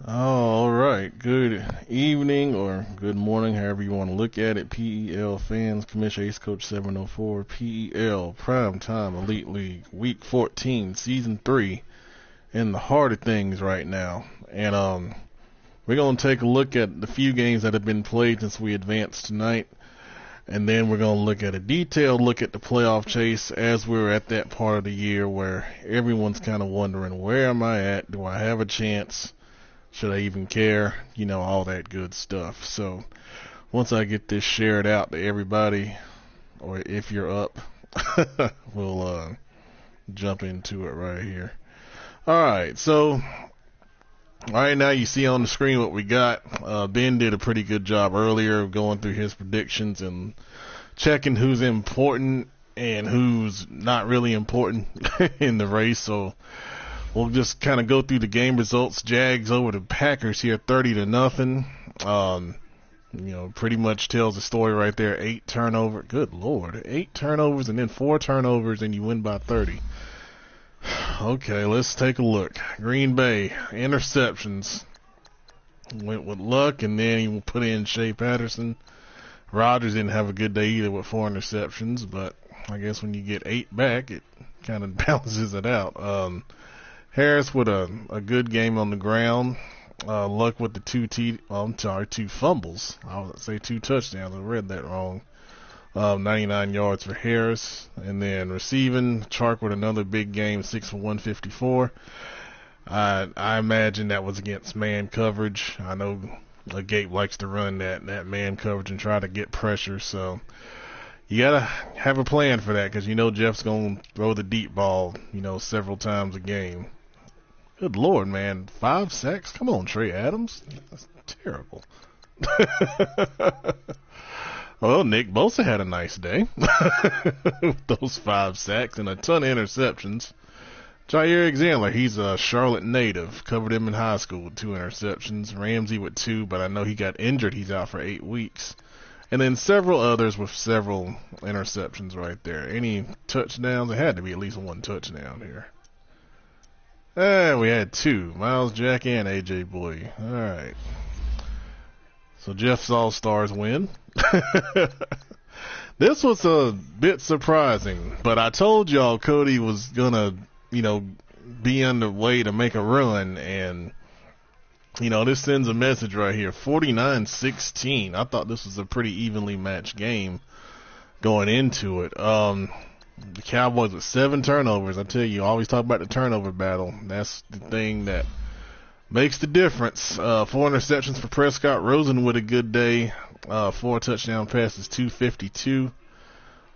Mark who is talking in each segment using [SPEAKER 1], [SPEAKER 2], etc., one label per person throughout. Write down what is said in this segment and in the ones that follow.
[SPEAKER 1] All right. Good evening or good morning, however you want to look at it. PEL fans, Commissioner Ace Coach 704, PEL Prime Time Elite League, Week 14, Season 3, in the heart of things right now. And we're going to take a look at the few games that have been played since we advanced tonight. And then we're going to look at a detailed look at the playoff chase as we're at that part of the year where everyone's kind of wondering, where am I at? Do I have a chance? Should I even care? All that good stuff. So once I get this shared out to everybody, or if you're up, we'll jump into it right here. Alright, so right now you see on the screen what we got. Ben did a pretty good job earlier of going through his predictions and checking who's important and who's not really important in the race. So we'll just kind of go through the game results. Jags over the Packers here, 30-0. Pretty much tells the story right there. 8 turnovers. Good Lord. 8 turnovers and then 4 turnovers and you win by 30. Okay, let's take a look. Green Bay, interceptions. Went with Luck and then he put in Shea Patterson. Rodgers didn't have a good day either with 4 interceptions, but I guess when you get 8 back, it kind of balances it out. Harris with a good game on the ground. Luck with the 2 fumbles. I would say 2 touchdowns. I read that wrong. 99 yards for Harris. And then receiving, Chark with another big game, 6 for 154. I imagine that was against man coverage. I know Gabe likes to run that man coverage and try to get pressure, so you gotta have a plan for that because Jeff's gonna throw the deep ball, several times a game. Good Lord, man. 5 sacks? Come on, Trey Adams. That's terrible. Well, Nick Bosa had a nice day with those 5 sacks and a ton of interceptions. Jair Alexander, he's a Charlotte native. Covered him in high school with 2 interceptions. Ramsey with 2, but I know he got injured. He's out for 8 weeks. And then several others with several interceptions right there. Any touchdowns? There had to be at least 1 touchdown here. We had 2. Miles Jack and A.J. Boy. Alright. So Jeff's All-Stars win. This was a bit surprising, but I told y'all Cody was gonna, be underway to make a run, and, this sends a message right here. 49-16. I thought this was a pretty evenly matched game going into it. The Cowboys with 7 turnovers. I tell you, always talk about the turnover battle. That's the thing that makes the difference. 4 interceptions for Prescott. Rosen with a good day. 4 touchdown passes, 252.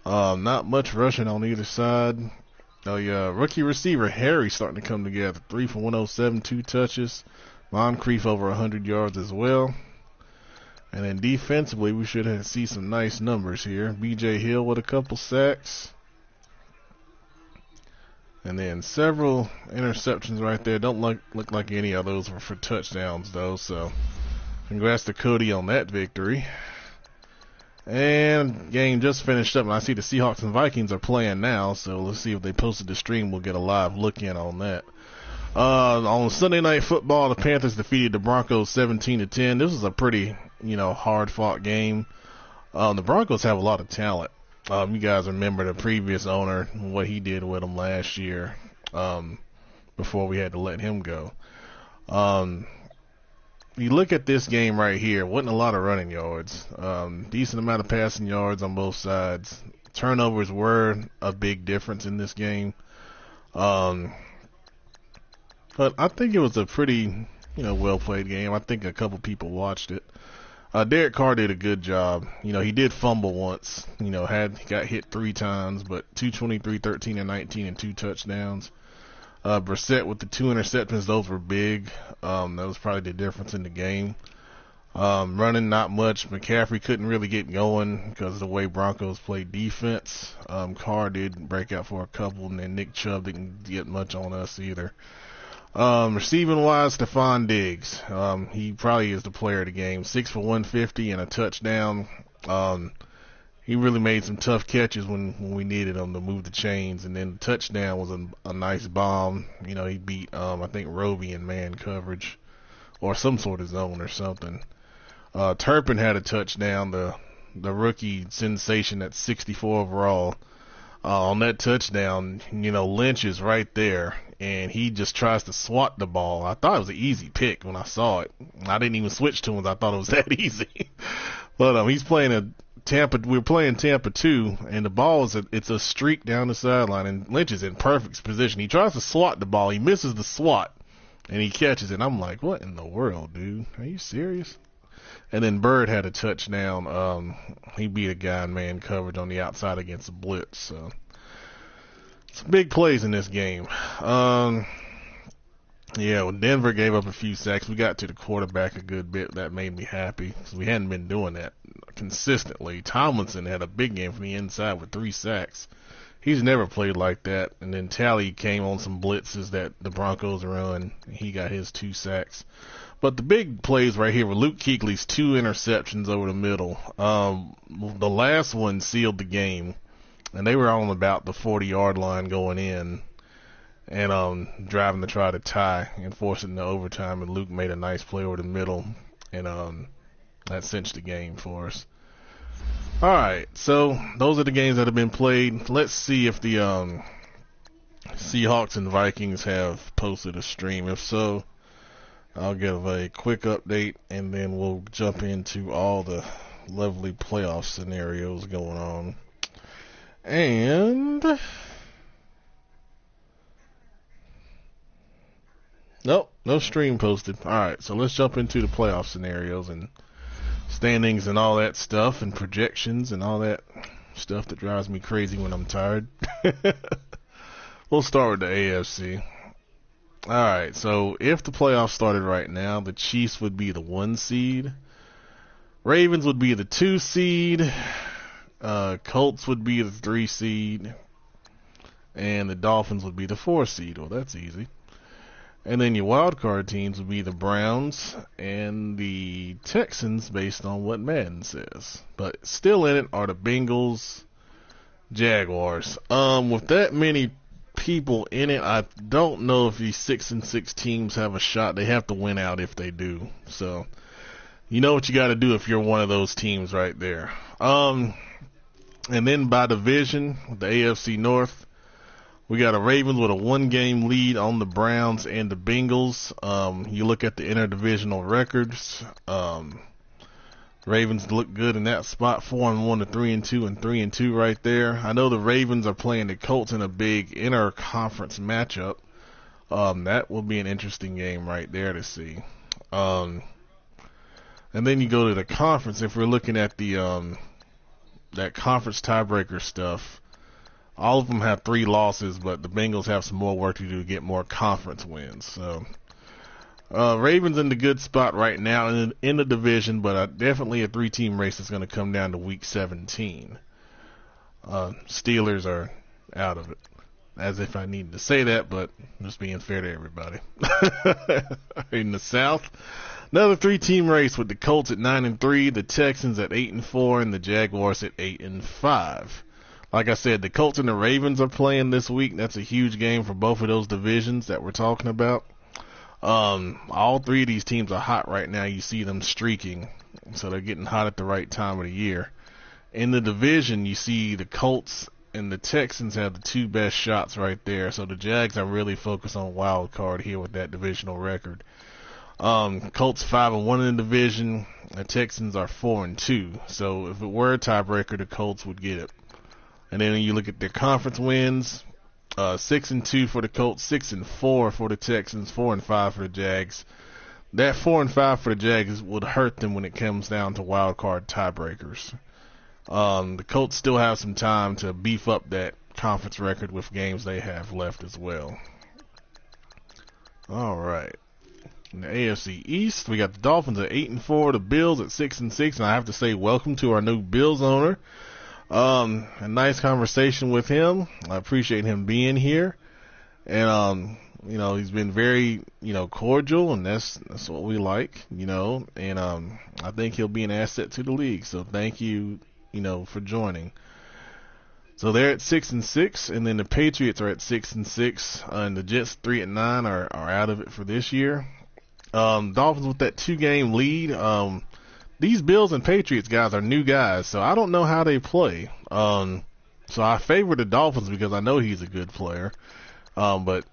[SPEAKER 1] Not much rushing on either side. Oh yeah, rookie receiver Harry starting to come together. 3 for 107, 2 touches. Moncrief over 100 yards as well. And then defensively, we should see some nice numbers here. B.J. Hill with a couple sacks. And then several interceptions right there. Don't look like any of those were for touchdowns, though. So congrats to Cody on that victory. And game just finished up, and I see the Seahawks and Vikings are playing now. So let's see if they posted the stream. We'll get a live look in on that. On Sunday Night Football, the Panthers defeated the Broncos 17-10. This was a pretty, hard-fought game. The Broncos have a lot of talent. You guys remember the previous owner, what he did with them last year, before we had to let him go. You look at this game right here, wasn't a lot of running yards. Decent amount of passing yards on both sides. Turnovers were a big difference in this game. But I think it was a pretty, well-played game. I think a couple people watched it. Derek Carr did a good job. He did fumble once. He got hit 3 times, but 223, 13, and 19, and 2 touchdowns. Brissett with the 2 interceptions, those were big. That was probably the difference in the game. Running not much. McCaffrey couldn't really get going because of the way Broncos played defense. Carr did break out for a couple, and then Nick Chubb didn't get much on us either. Receiving wise, Stephon Diggs. He probably is the player of the game. 6 for 150 and a touchdown. He really made some tough catches when we needed him to move the chains. And then the touchdown was a nice bomb. He beat, I think, Roby in man coverage or some sort of zone or something. Turpin had a touchdown, the rookie sensation at 64 overall. On that touchdown, Lynch is right there, and he just tries to swat the ball. I thought it was an easy pick when I saw it. I didn't even switch to him. I thought it was that easy. But he's playing Tampa. We're playing Tampa 2, and the ball it's a streak down the sideline, and Lynch is in perfect position. He tries to swat the ball. He misses the swat, and he catches it. I'm like, what in the world, dude? Are you serious? And then Bird had a touchdown. He beat a guy in man coverage on the outside against a blitz. So some big plays in this game. When Denver gave up a few sacks, we got to the quarterback a good bit. That made me happy because we hadn't been doing that consistently. Tomlinson had a big game from the inside with 3 sacks. He's never played like that. And then Talley came on some blitzes that the Broncos run. He got his 2 sacks. But the big plays right here were Luke Kuechly's 2 interceptions over the middle. The last one sealed the game, and they were on about the 40-yard line going in and driving to try to tie and force it into overtime. And Luke made a nice play over the middle, and that cinched the game for us. All right, so those are the games that have been played. Let's see if the Seahawks and Vikings have posted a stream. If so, I'll give a quick update, and then we'll jump into all the lovely playoff scenarios going on. And nope, no stream posted. All right, so let's jump into the playoff scenarios and standings and all that stuff and projections and all that stuff that drives me crazy when I'm tired. We'll start with the AFC. Alright, so if the playoffs started right now, the Chiefs would be the 1 seed. Ravens would be the 2 seed. Colts would be the 3 seed. And the Dolphins would be the 4 seed. Well, that's easy. And then your wild card teams would be the Browns and the Texans based on what Madden says. But still in it are the Bengals, Jaguars. With that many people in it, I don't know if these 6-6 teams have a shot. They have to win out if they do. So you know what you got to do if you're one of those teams right there. And then by division, the AFC North, we got a Ravens with a 1-game lead on the Browns and the Bengals. You look at the interdivisional records. Ravens look good in that spot, 4-1 to 3-2 and 3-2 right there. I know the Ravens are playing the Colts in a big inter-conference matchup. That will be an interesting game right there to see. And then you go to the conference. If we're looking at the that conference tiebreaker stuff, all of them have 3 losses, but the Bengals have some more work to do to get more conference wins. So Ravens in the good spot right now in the division, but definitely a 3-team race that's going to come down to week 17. Steelers are out of it, as if I needed to say that, but I'm just being fair to everybody. In the South, another 3-team race with the Colts at 9-3, the Texans at 8-4, and the Jaguars at 8-5. Like I said, the Colts and the Ravens are playing this week. That's a huge game for both of those divisions that we're talking about. All 3 of these teams are hot right now. You see them streaking, so they're getting hot at the right time of the year. In the division, you see the Colts and the Texans have the 2 best shots right there. So the Jags are really focused on wild card here with that divisional record. Colts 5-1 in the division. The Texans are 4-2. So if it were a tiebreaker, the Colts would get it. And then when you look at their conference wins, 6-2 for the Colts, 6-4 for the Texans, 4-5 for the Jags. That 4-5 for the Jags would hurt them when it comes down to wild card tiebreakers. The Colts still have some time to beef up that conference record with games they have left as well. All right. In the AFC East, we got the Dolphins at 8-4, the Bills at 6-6, and I have to say welcome to our new Bills owner. A nice conversation with him. I appreciate him being here, and he's been very cordial, and that's what we like, and I think he'll be an asset to the league. So thank you, for joining. So they're at 6-6, and then the Patriots are at 6-6, and the Jets 3-9 are out of it for this year. Dolphins with that 2-game lead. These Bills and Patriots guys are new guys, so I don't know how they play. So I favor the Dolphins because I know he's a good player. But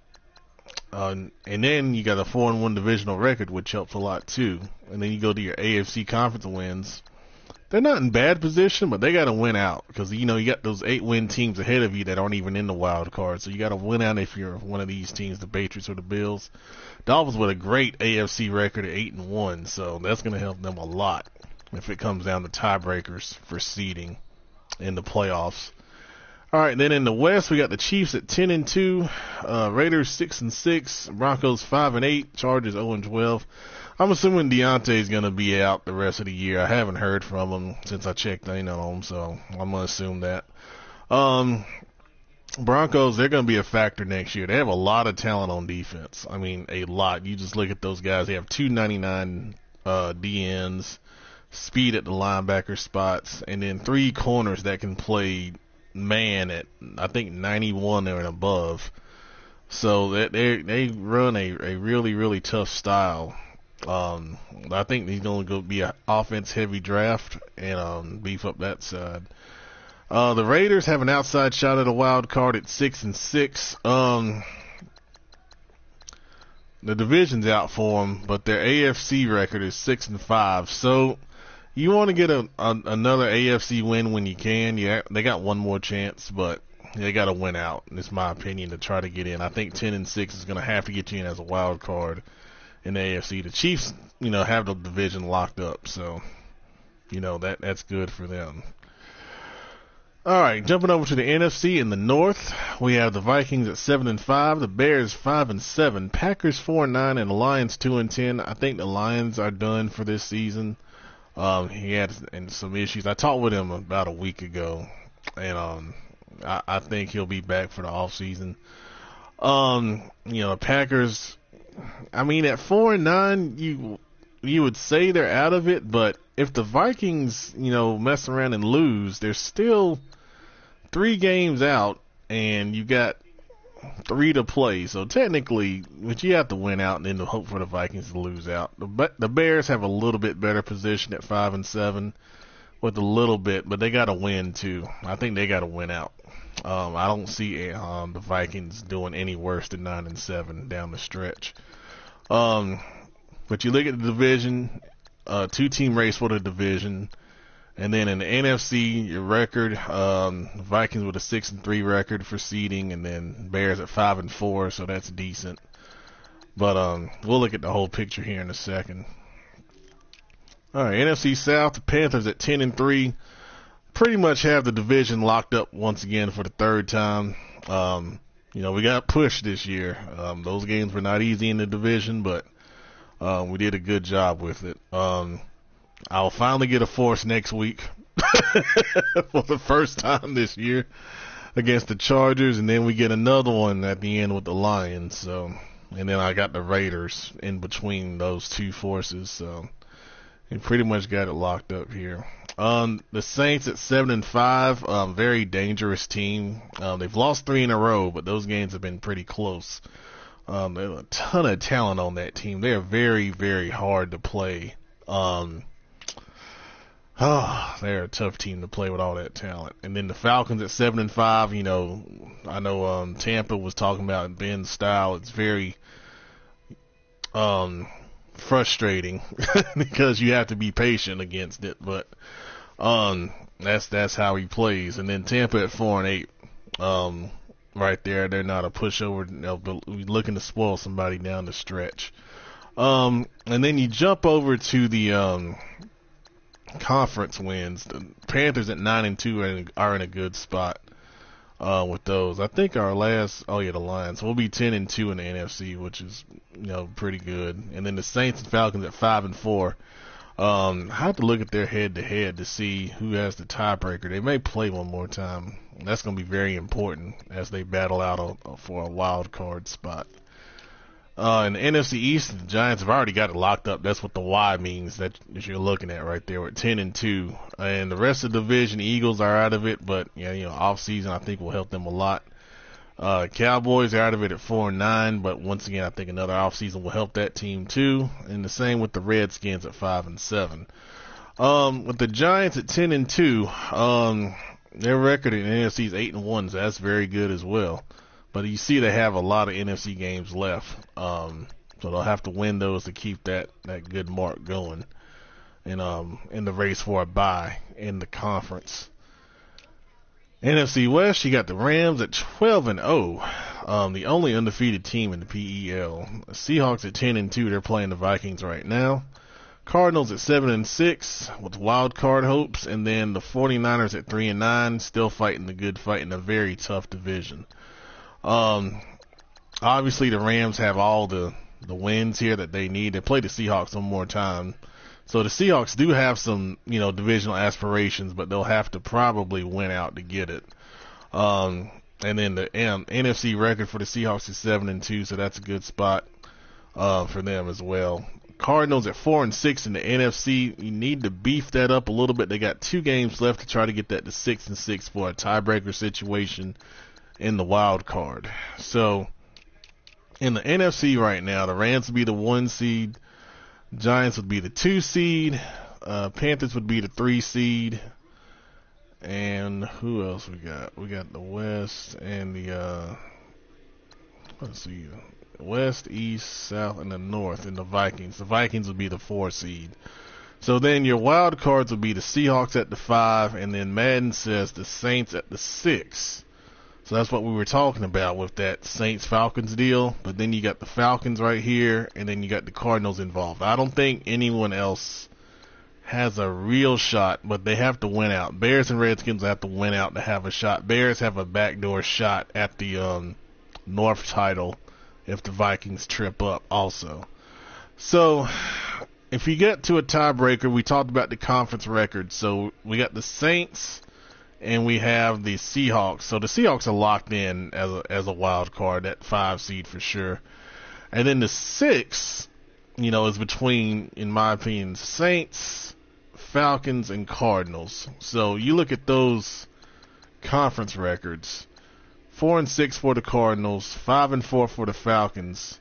[SPEAKER 1] and then you got a 4-1 divisional record, which helps a lot too. And then you go to your AFC conference wins. They're not in bad position, but they got to win out because you got those 8-win teams ahead of you that aren't even in the wild card. So you got to win out if you're one of these teams, the Patriots or the Bills. Dolphins with a great AFC record at 8-1, so that's going to help them a lot if it comes down to tiebreakers for seeding in the playoffs. All right, then in the West, we got the Chiefs at 10-2, Raiders 6-6, Broncos 5-8, Chargers 0-12. I'm assuming Deontay's going to be out the rest of the year. I haven't heard from him since I checked in on him, so I'm going to assume that. Broncos, they're going to be a factor next year. They have a lot of talent on defense. I mean, a lot. You just look at those guys. They have 299 DNs, speed at the linebacker spots, and then 3 corners that can play man at, I think, 91 and above. So they run a really, really tough style. I think he's going to go be an offense-heavy draft and beef up that side. The Raiders have an outside shot at a wild card at 6-6. The division's out for them, but their AFC record is 6-5. So you want to get another AFC win when you can. Yeah, they got one more chance, but they got to win out. It's my opinion to try to get in. I think 10-6 is going to have to get you in as a wild card in the AFC. The Chiefs, have the division locked up, so that's good for them. All right, jumping over to the NFC in the North, we have the Vikings at 7-5, the Bears 5-7, Packers 4-9, and the Lions 2-10. I think the Lions are done for this season. He had some issues. I talked with him about a week ago, and I think he'll be back for the off season. Packers. I mean, at 4-9, you would say they're out of it, but if the Vikings, mess around and lose, they're still 3 games out, and you got 3 to play. So technically, but you have to win out and then to hope for the Vikings to lose out. The Bears have a little bit better position at 5-7 with a little bit, but they got to win too. I think they got to win out. I don't see the Vikings doing any worse than 9-7 down the stretch. But you look at the division, 2-team race for the division, and then in the NFC, your record, Vikings with a 6-3 record for seeding, and then Bears at 5-4, so that's decent. But we'll look at the whole picture here in a second. All right, NFC South, the Panthers at 10-3. Pretty much have the division locked up once again for the 3rd time. We got pushed this year. Those games were not easy in the division, but we did a good job with it. I'll finally get a force next week for the first time this year against the Chargers, and then we get another one at the end with the Lions. So, and then I got the Raiders in between those 2 forces. So, we pretty much got it locked up here. The Saints at 7-5, very dangerous team. They've lost 3 in a row, but those games have been pretty close. There's a ton of talent on that team. They are very, very hard to play. They're a tough team to play with all that talent. And then the Falcons at 7-5. I know Tampa was talking about Ben's style. It's very frustrating because you have to be patient against it, but that's how he plays. And then Tampa at 4-8, right there, they're not a pushover. They'll be looking to spoil somebody down the stretch. And then you jump over to the conference wins. The Panthers at 9-2 are in a good spot with those. I think our last, the Lions. We'll be 10-2 in the NFC, which is pretty good. And then the Saints and Falcons at 5-4. I have to look at their head-to-head to see who has the tiebreaker. They may play one more time. That's going to be very important as they battle out for a wild card spot. In the NFC East, the Giants have already got it locked up. That's what the Y means that you're looking at right there with 10-2. And the rest of the division, the Eagles are out of it, but off season I think will help them a lot. Cowboys are out of it at 4-9, but once again, I think another offseason will help that team too. And the same with the Redskins at 5-7. With the Giants at 10-2, their record in the NFC is 8-1, so that's very good as well. But you see, they have a lot of NFC games left, so they'll have to win those to keep that good mark going. And in the race for a bye in the conference. NFC West, you got the Rams at 12-0, the only undefeated team in the PEL. The Seahawks at 10-2, they're playing the Vikings right now. Cardinals at 7-6 with wild card hopes, and then the 49ers at 3-9, still fighting the good fight in a very tough division. Obviously the Rams have all the wins here that they need. They play the Seahawks one more time. So the Seahawks do have some, divisional aspirations, but they'll have to probably win out to get it. And then the NFC record for the Seahawks is 7-2, so that's a good spot for them as well. Cardinals at 4-6 in the NFC. You need to beef that up a little bit. They got 2 games left to try to get that to 6-6 for a tiebreaker situation in the wild card. So in the NFC right now, the Rams would be the 1 seed. Giants would be the 2 seed. Panthers would be the 3 seed. And who else we got? We got the West and the West, East, South, and the North, and the Vikings. The Vikings would be the 4 seed. So then your wild cards would be the Seahawks at the 5, and then Madden says the Saints at the 6. So that's what we were talking about with that Saints-Falcons deal. But then you got the Falcons right here, and then you got the Cardinals involved. I don't think anyone else has a real shot, but they have to win out. Bears and Redskins have to win out to have a shot. Bears have a backdoor shot at the North title if the Vikings trip up also. So if you get to a tiebreaker, we talked about the conference record. So we got the Saints and we have the Seahawks. So the Seahawks are locked in as a wild card, that 5 seed for sure. And then the 6, is between, in my opinion, Saints, Falcons, and Cardinals. So you look at those conference records. 4-6 for the Cardinals, 5-4 for the Falcons,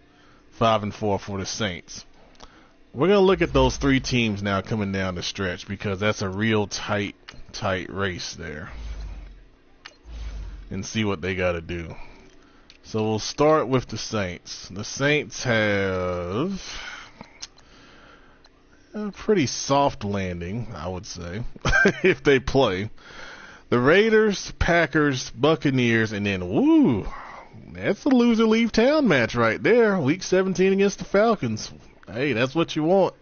[SPEAKER 1] 5-4 for the Saints. We're going to look at those 3 teams now coming down the stretch because that's a real tight race there. And see what they got to do. So we'll start with the Saints. The Saints have a pretty soft landing, I would say, if they play. The Raiders, Packers, Buccaneers, and then, that's a loser leave town match right there. Week 17 against the Falcons. Hey, that's what you want.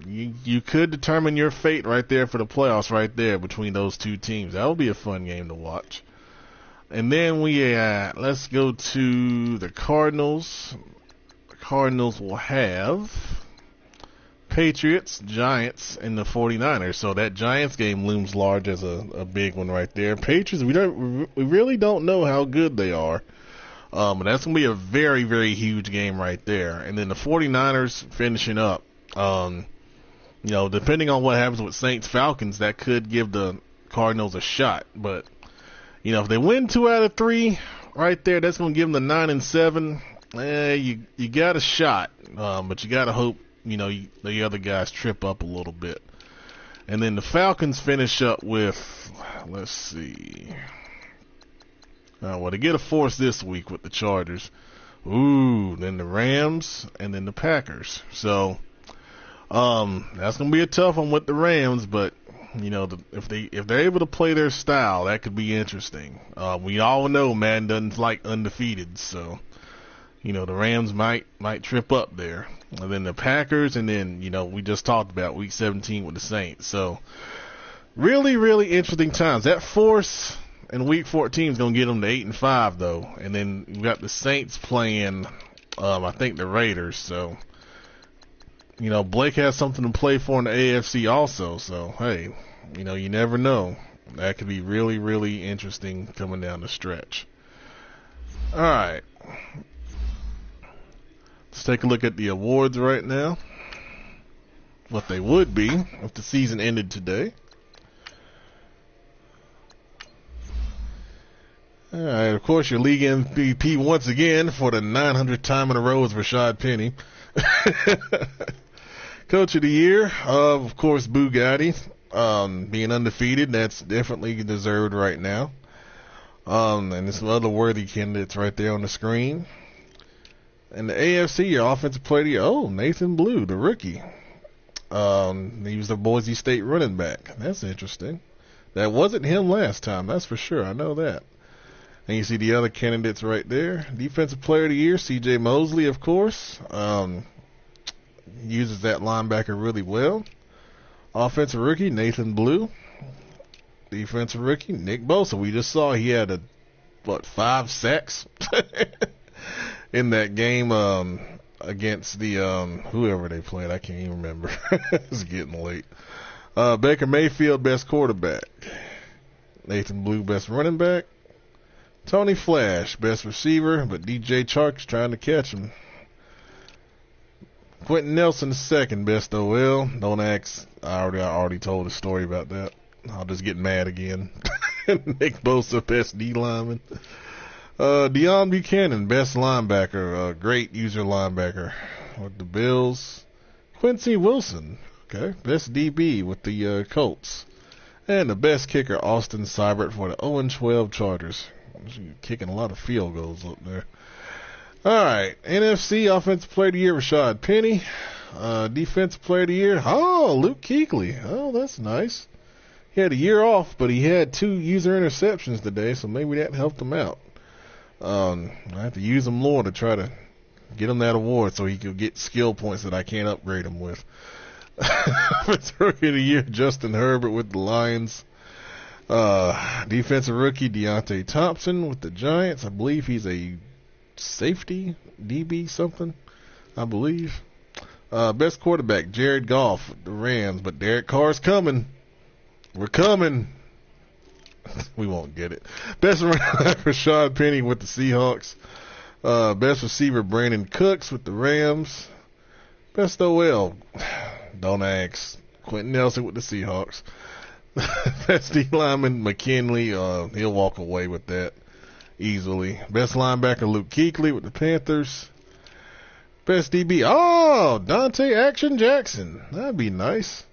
[SPEAKER 1] You could determine your fate right there for the playoffs right there between those 2 teams. That would be a fun game to watch. And then let's go to the Cardinals. The Cardinals will have Patriots, Giants, and the 49ers. So that Giants game looms large as a big one right there. Patriots, we really don't know how good they are. But that's going to be a very, very huge game right there. And then the 49ers finishing up. Depending on what happens with Saints Falcons, that could give the Cardinals a shot. But, if they win 2 out of 3 right there, that's going to give them the 9-7. You got a shot. But you got to hope, the other guys trip up a little bit. And then the Falcons finish up with, let's see. They get a force this week with the Chargers. Then the Rams, and then the Packers. So, that's going to be a tough one with the Rams, but, if they're able to play their style, that could be interesting. We all know Madden doesn't like undefeated, so, the Rams might trip up there. And then the Packers, and then, we just talked about Week 17 with the Saints. So, really, really interesting times. That force in Week 14 is going to get them to 8-5, though. And then you got the Saints playing, I think, the Raiders. So, Blake has something to play for in the AFC also. So, hey, you never know. That could be really, really interesting coming down the stretch. All right. Let's take a look at the awards right now. What they would be if the season ended today. All right, of course, your league MVP once again for the 900th time in a row is Rashad Penny. Coach of the year, of course, Bugatti. Being undefeated, that's definitely deserved right now. And there's some other worthy candidates right there on the screen. And the AFC, your offensive player of the year, Nathan Blue, the rookie. He was the Boise State running back. That's interesting. That wasn't him last time, that's for sure. I know that. And you see the other candidates right there. Defensive player of the year, C.J. Mosley, of course. Uses that linebacker really well. Offensive rookie, Nathan Blue. Defensive rookie, Nick Bosa. We just saw he had 5 sacks in that game against the whoever they played. I can't even remember. It's getting late. Baker Mayfield, best quarterback. Nathan Blue, best running back. Tony Flash, best receiver, but DJ Chark's trying to catch him. Quentin Nelson, second best OL. Don't ask. I already told a story about that. I'll just get mad again. Nick Bosa, best D lineman. Deion Buchanan, best linebacker. Great user linebacker with the Bills. Quincy Wilson, okay, best DB with the Colts. And the best kicker, Austin Seibert for the 0-12 Chargers. Kicking a lot of field goals up there. All right, NFC Offensive Player of the Year, Rashad Penny. Defensive Player of the Year, Luke Kuechly. Oh, that's nice. He had a year off, but he had 2 user interceptions today, so maybe that helped him out. I have to use him more to try to get him that award so he could get skill points that I can't upgrade him with. Offensive Rookie of the Year, Justin Herbert with the Lions. Defensive rookie, Deontay Thompson with the Giants. I believe he's a safety, DB something, I believe. Best quarterback, Jared Goff with the Rams, but Derek Carr's coming. We're coming. We won't get it. Best running back, Rashad Penny with the Seahawks. Best receiver, Brandon Cooks with the Rams. Best OL, don't ask, Quentin Nelson with the Seahawks. Best D lineman, McKinley. He'll walk away with that easily. Best linebacker, Luke Kuechly with the Panthers. Best DB, Dante Action Jackson. That'd be nice.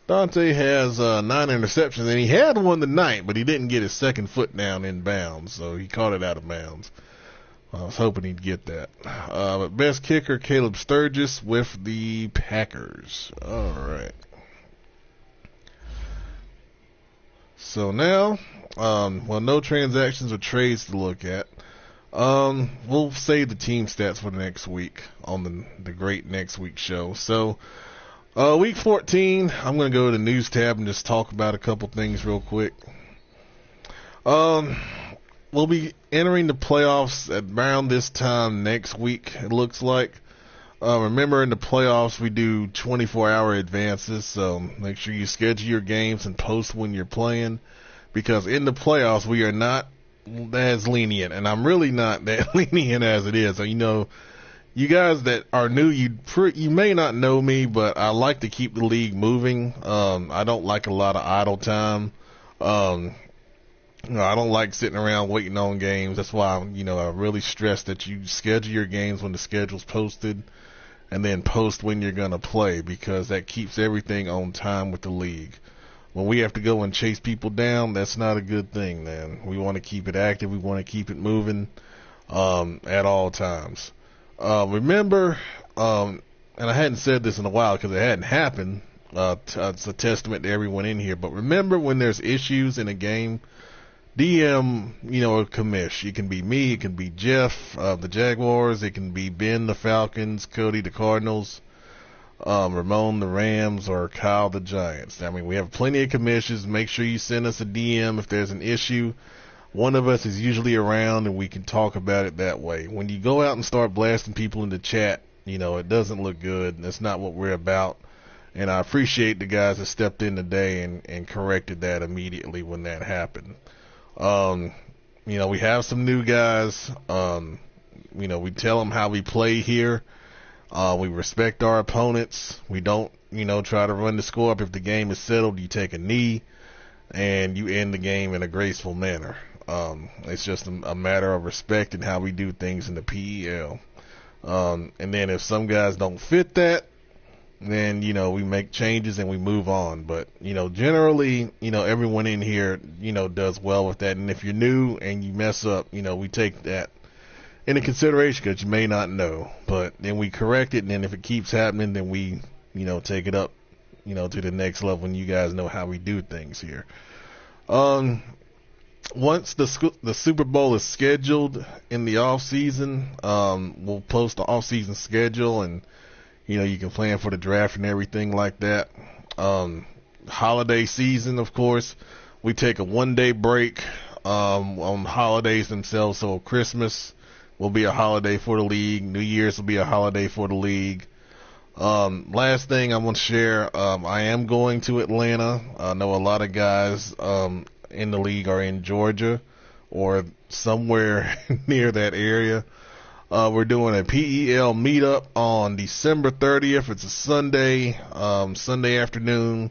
[SPEAKER 1] Dante has 9 interceptions, and he had one tonight, but he didn't get his second foot down in bounds, so he caught it out of bounds. I was hoping he'd get that. But best kicker, Caleb Sturgis with the Packers. All right. So now, no transactions or trades to look at. We'll save the team stats for the next week on the great next week show. So, week 14, I'm going to go to the news tab and just talk about a couple things real quick. We'll be entering the playoffs at around this time next week, it looks like. Remember, in the playoffs, we do 24-hour advances, so make sure you schedule your games and post when you're playing, because in the playoffs, we are not as lenient, and I'm really not that lenient as it is. So, you guys that are new, you may not know me, but I like to keep the league moving. I don't like a lot of idle time. I don't like sitting around waiting on games. That's why, I really stress that you schedule your games when the schedule's posted, and then post when you're going to play, because that keeps everything on time with the league. When we have to go and chase people down, that's not a good thing, man. We want to keep it active. We want to keep it moving at all times. Remember, and I hadn't said this in a while because it hadn't happened. It's a testament to everyone in here. But remember, when there's issues in a game, DM, a commish. It can be me, it can be Jeff, the Jaguars, it can be Ben, the Falcons, Cody, the Cardinals, Ramon, the Rams, or Kyle, the Giants. I mean, we have plenty of commissions. Make sure you send us a DM if there's an issue. One of us is usually around, and we can talk about it that way. When you go out and start blasting people in the chat, it doesn't look good. That's not what we're about. And I appreciate the guys that stepped in today and corrected that immediately when that happened. We have some new guys. We tell them how we play here. We respect our opponents. We don't, try to run the score up. If the game is settled, you take a knee and you end the game in a graceful manner. It's just a matter of respect and how we do things in the PEL. And then if some guys don't fit that, then, we make changes and we move on. But, generally, everyone in here, does well with that. And if you're new and you mess up, we take that into consideration because you may not know. But then we correct it, and then if it keeps happening, then we, take it up, to the next level, and you guys know how we do things here. Once the Super Bowl is scheduled in the off season, we'll post the off season schedule, and you can plan for the draft and everything like that. Holiday season, of course, we take a 1-day break on holidays themselves. So Christmas will be a holiday for the league. New Year's will be a holiday for the league. Last thing I want to share, I am going to Atlanta. I know a lot of guys in the league are in Georgia or somewhere near that area. We're doing a PEL meetup on December 30th. It's a Sunday, Sunday afternoon.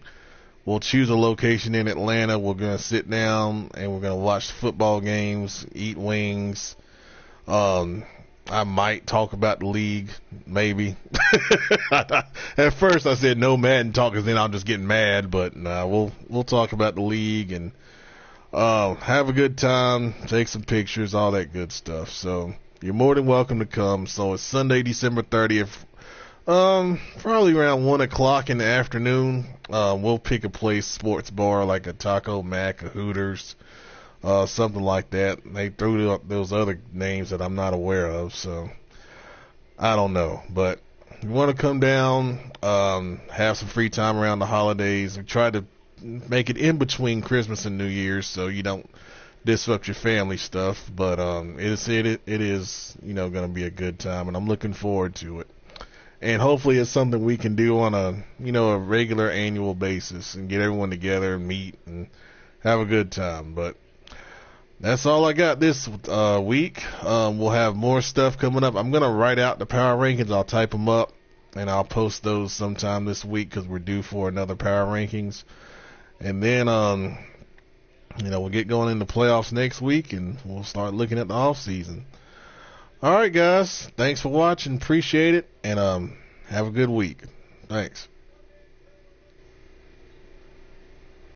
[SPEAKER 1] We'll choose a location in Atlanta. We're going to sit down and we're going to watch football games, eat wings. I might talk about the league, maybe. At first I said no Madden talk, because then I'm just getting mad. But nah, we'll talk about the league and have a good time, take some pictures, all that good stuff. So you're more than welcome to come. So it's Sunday, December 30th, probably around 1 o'clock in the afternoon. We'll pick a place, sports bar, like a Taco Mac, a Hooters, something like that. They threw up those other names that I'm not aware of, so I don't know. But you want to come down, have some free time around the holidays. We try to make it in between Christmas and New Year's, so you don't disrupt your family stuff. But it is going to be a good time, and I'm looking forward to it. And hopefully it's something we can do on a regular annual basis and get everyone together and meet and have a good time. But that's all I got this week. We'll have more stuff coming up. I'm going to write out the power rankings. I'll type them up, and I'll post those sometime this week because we're due for another power rankings. And then, we'll get going in the playoffs next week, and we'll start looking at the off season. All right, guys. Thanks for watching. Appreciate it, and have a good week. Thanks.